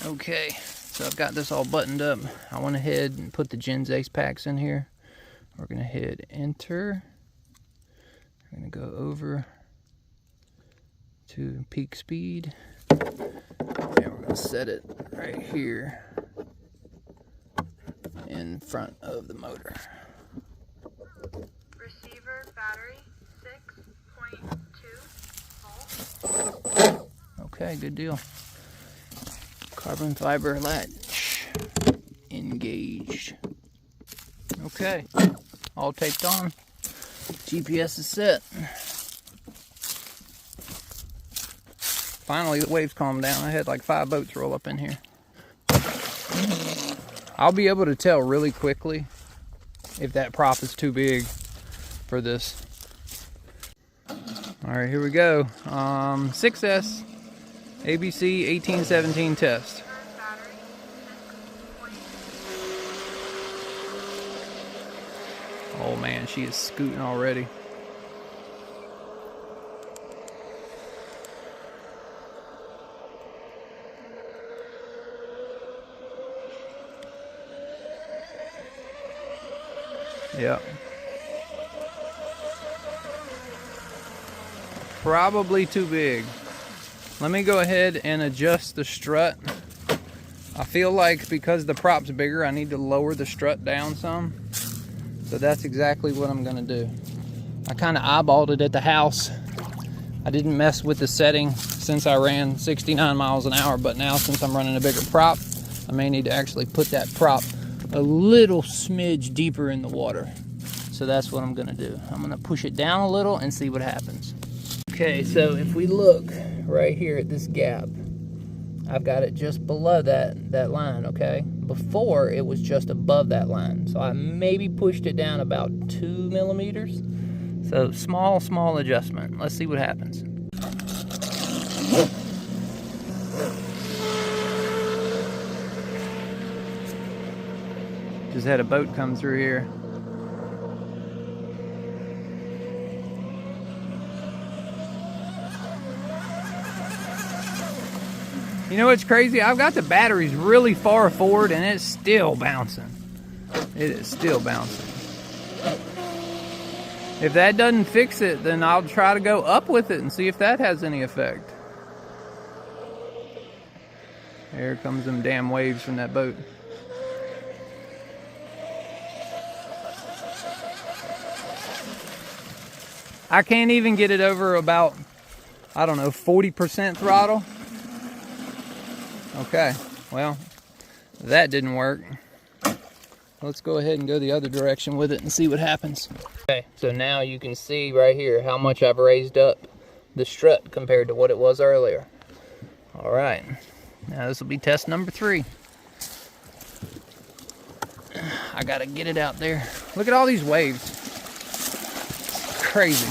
Okay, so I've got this all buttoned up. I went ahead and put the Gens Ace packs in here. We're gonna hit enter. We're gonna go over to peak speed. And we're gonna set it right here in front of the motor. Receiver battery 6.2 volts. Okay, good deal. Carbon fiber latch engaged. Okay, all taped on. GPS is set. Finally, the waves calmed down. I had like 5 boats roll up in here. I'll be able to tell really quickly if that prop is too big for this. All right, here we go. 6S ABC 1817 test. Oh man, she is scooting already. Yep. Probably too big. Let me go ahead and adjust the strut. I feel like because the prop's bigger, I need to lower the strut down some. So that's exactly what I'm gonna do. I kind of eyeballed it at the house. I didn't mess with the setting since I ran 69 miles an hour, but now since I'm running a bigger prop, I may need to actually put that prop a little smidge deeper in the water. So that's what I'm gonna do. I'm gonna push it down a little and see what happens. Okay, so if we look right here at this gap, I've got it just below that line, okay? Before, it was just above that line. So I maybe pushed it down about 2 millimeters. So small adjustment. Let's see what happens. Just had a boat come through here. You know what's crazy? I've got the batteries really far forward and it's still bouncing. It is still bouncing. If that doesn't fix it, then I'll try to go up with it and see if that has any effect. Here comes them damn waves from that boat. I can't even get it over about, I don't know, 40% throttle. Okay, well, that didn't work. Let's go ahead and go the other direction with it and see what happens. Okay, so now you can see right here how much I've raised up the strut compared to what it was earlier. All right, now this will be test number 3. I gotta get it out there. Look at all these waves. It's crazy.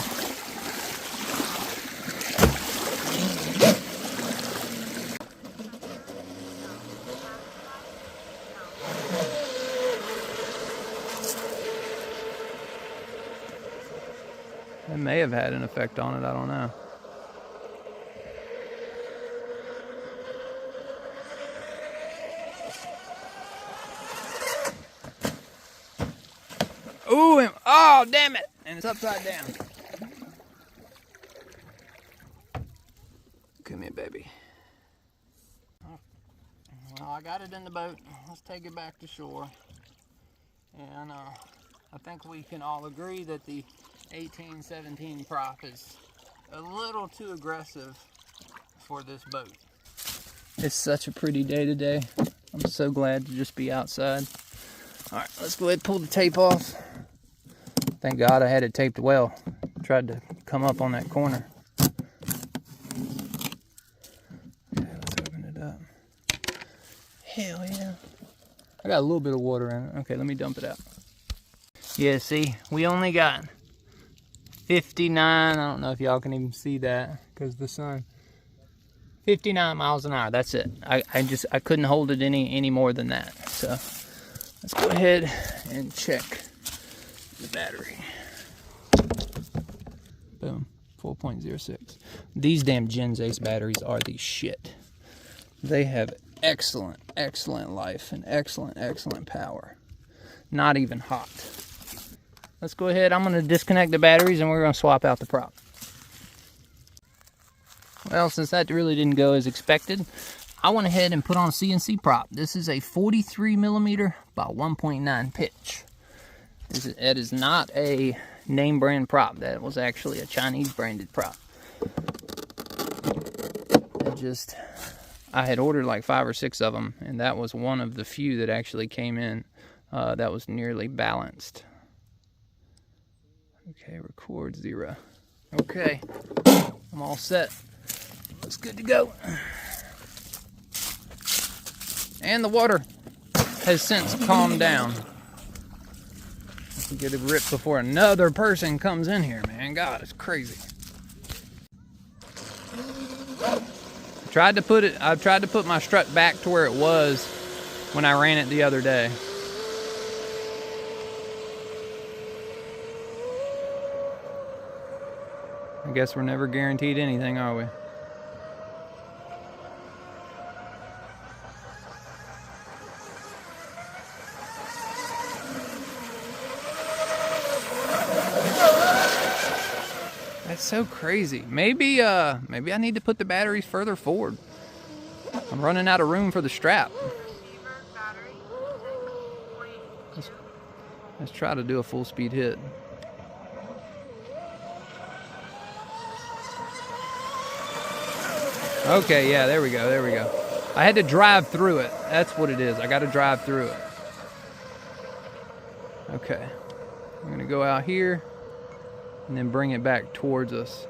It may have had an effect on it, I don't know. Ooh, oh, damn it! And it's upside down. Come here, baby. Well, I got it in the boat. Let's take it back to shore. And I think we can all agree that the 1817 prop is a little too aggressive for this boat. It's such a pretty day today. I'm so glad to just be outside. All right, let's go ahead and pull the tape off. Thank God I had it taped well. Tried to come up on that corner. Okay, let's open it up. Hell yeah. I got a little bit of water in it. Okay, let me dump it out. Yeah, see, we only got 59, I don't know if y'all can even see that because the sun. 59 miles an hour, that's it. I couldn't hold it any more than that. So let's go ahead and check the battery. Boom, 4.06. These damn Gens Ace batteries are the shit. They have excellent, excellent life and excellent, excellent power. Not even hot. Let's go ahead. I'm going to disconnect the batteries and we're going to swap out the prop. Well, since that really didn't go as expected, I went ahead and put on a CNC prop. This is a 43 millimeter by 1.9 pitch. It is not a name brand prop. That was actually a Chinese branded prop. I had ordered like 5 or 6 of them, and that was one of the few that actually came in that was nearly balanced. Okay, record 0. Okay, I'm all set. Looks good to go. And the water has since calmed down. Get a grip before another person comes in here, man. God, it's crazy. I've tried to put my strut back to where it was when I ran it the other day. I guess we're never guaranteed anything, are we? That's so crazy. Maybe I need to put the batteries further forward. I'm running out of room for the strap. Let's try to do a full speed hit. Okay, yeah, there we go, there we go. I had to drive through it. That's what it is. I got to drive through it. Okay. I'm going to go out here and then bring it back towards us.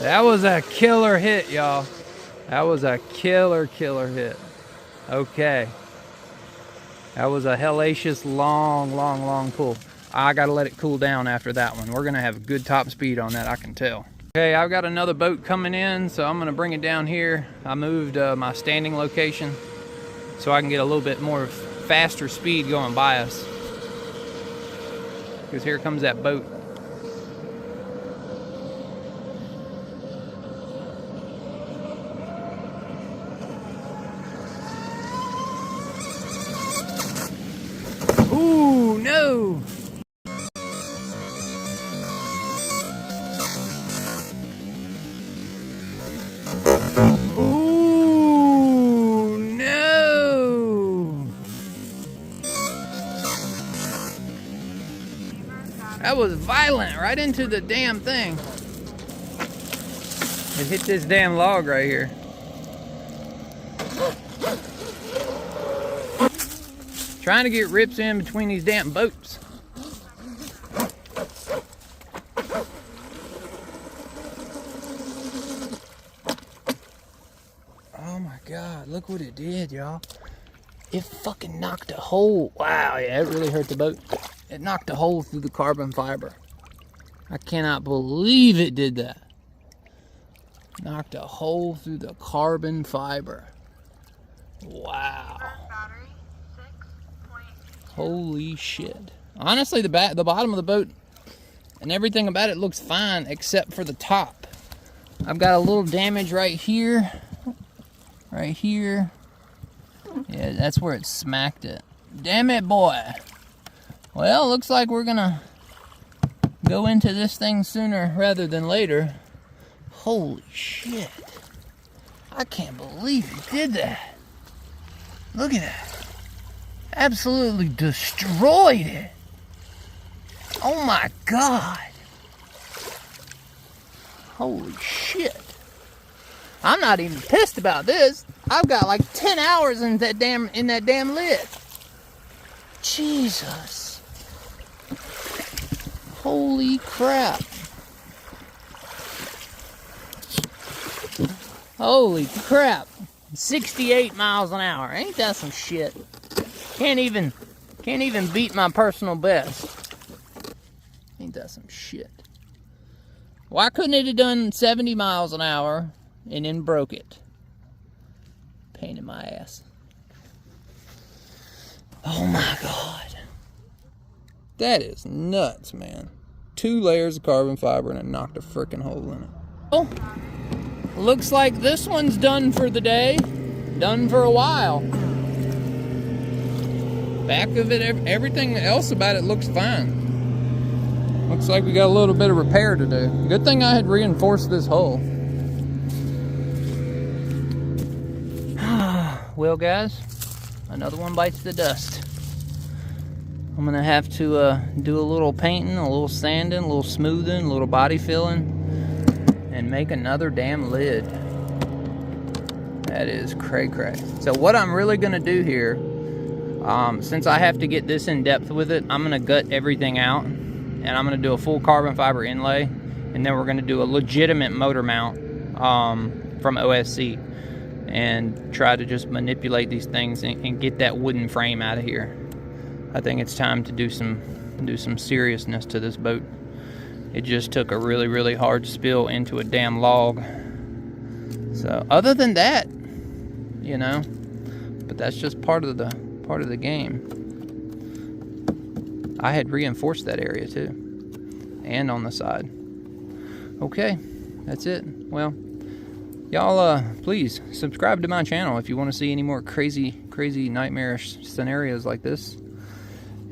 That was a killer hit, y'all. That was a killer hit. Okay. That was a hellacious long pull. I gotta let it cool down after that one. We're gonna have good top speed on that, I can tell. Okay, I've got another boat coming in, so I'm gonna bring it down here. I moved my standing location so I can get a little bit more faster speed going by us. Because here comes that boat. Ooh, no! Ooh, no! That was violent, right into the damn thing. It hit this damn log right here. Trying to get rips in between these damn boats. Oh my God, look what it did, y'all. It fucking knocked a hole. Wow, yeah, it really hurt the boat. It knocked a hole through the carbon fiber. I cannot believe it did that. Knocked a hole through the carbon fiber. Wow. Holy shit. Honestly, the bottom of the boat and everything about it looks fine except for the top. I've got a little damage right here. Right here. Yeah, that's where it smacked it. Damn it, boy. Well, looks like we're gonna go into this thing sooner rather than later. Holy shit. I can't believe it did that. Look at that. Absolutely destroyed it. Oh my God. Holy shit. I'm not even pissed about this. I've got like 10 hours in that damn lid. Jesus. Holy crap. Holy crap. 68 miles an hour. Ain't that some shit? Can't even beat my personal best. Ain't that some shit? Why couldn't it have done 70 miles an hour and then broke it? Pain in my ass. Oh my God. That is nuts, man. 2 layers of carbon fiber and it knocked a freaking hole in it. Oh, looks like this one's done for the day. Done for a while. Back of it, everything else about it looks fine. Looks like we got a little bit of repair to do. Good thing I had reinforced this hull. Well, guys, another one bites the dust. I'm gonna have to do a little painting, a little sanding, a little smoothing, a little body filling, and make another damn lid. That is cray-cray. So what I'm really gonna do here, since I have to get this in depth with it, I'm gonna gut everything out, and I'm gonna do a full carbon fiber inlay, and then we're gonna do a legitimate motor mount from OSC, and try to just manipulate these things and get that wooden frame out of here. I think it's time to do some seriousness to this boat. It just took a really, really hard spill into a damn log. So other than that, you know, but that's just part of the game. I had reinforced that area too, and on the side. Okay, that's it. Well, y'all, please subscribe to my channel if you want to see any more crazy nightmarish scenarios like this.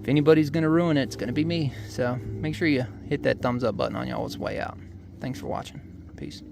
If anybody's gonna ruin it, it's gonna be me. So make sure you hit that thumbs up button on y'all's way out. Thanks for watching. Peace.